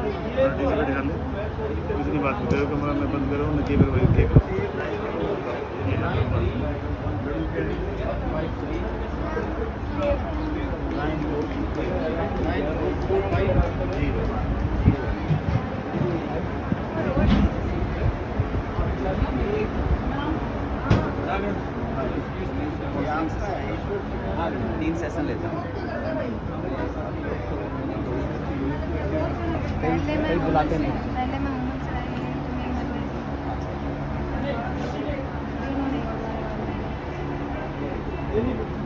Participate कर ले, कुछ नहीं बात करो, कमरा में बंद करो, नकी पर बैठ के हाँ 3 सेशन लेता हूँ। कहीं बुलाते नहीं। पहले मैं उमर से आई हूँ, तो नहीं